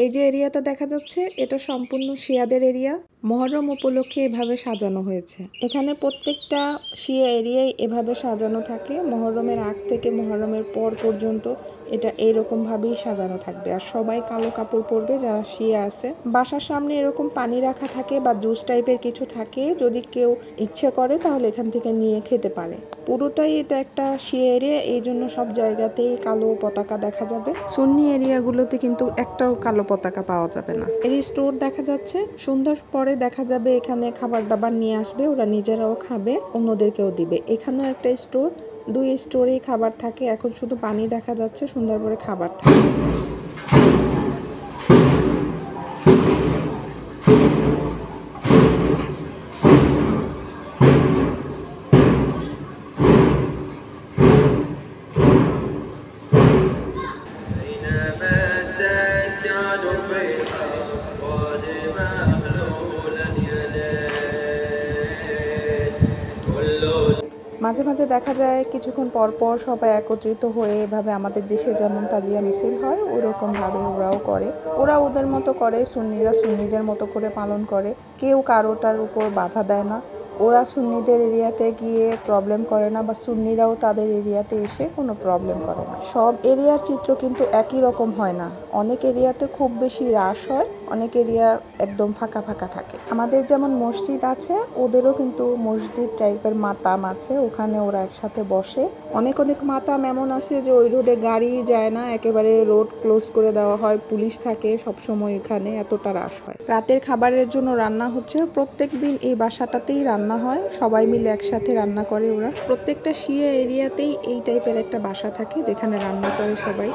এই যে এরিয়াটা দেখা যাচ্ছে এটা সম্পূর্ণ শিয়াদের এরিয়া। মহরম উপলক্ষে এভাবে সাজানো হয়েছে। এখানে প্রত্যেকটা শিয়া এরিয়ায় এভাবে সাজানো থাকে। মহরমের আগ থেকে মহরমের পর পর্যন্ত এটা এইরকম ভাবেই সাজানো থাকবে। আর সবাই কালো কাপড় পরবে যারা শিয়া আছে। বাসার সামনে এরকম পানি রাখা থাকে বা জুস টাইপের কিছু থাকে, যদি কেউ ইচ্ছে করে তাহলে এখান থেকে নিয়ে খেতে পারে। পুরোটাই এটা একটা শিয়া এরিয়া, এই জন্য সব জায়গাতেই কালো পতাকা দেখা যাবে। সুন্নি এরিয়াগুলোতে কিন্তু একটাও কালো পতাকা পাওয়া যাবে না। এই স্টোর দেখা যাচ্ছে, সন্ধ্যার পরে দেখা যাবে এখানে খাবার দাবার নিয়ে আসবে, ওরা নিজেরাও খাবে, অন্যদেরকেও দিবে। এখানেও একটা স্টোর, দুই স্টোরেই খাবার থাকে। এখন শুধু পানি দেখা যাচ্ছে, সন্ধ্যার পরে খাবার থাকে। মাঝে মাঝে দেখা যায় কিছুক্ষণ পর পর সবাই একত্রিত হয়ে এভাবে আমাদের দেশে যেমন তাজিয়া মিছিল হয় ওরকম ভাবে ওরাও করে। ওরা ওদের মতো করে, সুন্নিরা সুন্নিদের মতো করে পালন করে। কেউ কারোটার উপর বাধা দেয় না। ওরা সুন্নিদের এরিয়াতে গিয়ে প্রবলেম করে না, বা সুন্নিরাও তাদের এরিয়াতে এসে কোনো প্রবলেম করে না। সব এরিয়ার চিত্র কিন্তু একই রকম হয় না। অনেক এরিয়াতে খুব বেশি রাশ হয়, অনেক এরিয়া একদম ফাঁকা ফাঁকা থাকে। আমাদের যেমন মসজিদ আছে, ওদেরও কিন্তু মসজিদ টাইপের মাতাম আছে, ওখানে ওরা একসাথে বসে। অনেক অনেক মাতাম এমন আছে যে ওই রোডে গাড়ি যায় না, একেবারে রোড ক্লোজ করে দেওয়া হয়, পুলিশ থাকে সবসময় এখানে, এতটা রাশ হয়। রাতের খাবারের জন্য রান্না হচ্ছে, প্রত্যেক দিন এই বাসাটাতেই রান্না হয়, সবাই মিলে একসাথে রান্না করে ওরা। প্রত্যেকটা শিয়া এরিয়াতেই এই টাইপের একটা বাসা থাকে যেখানে রান্না করে সবাই।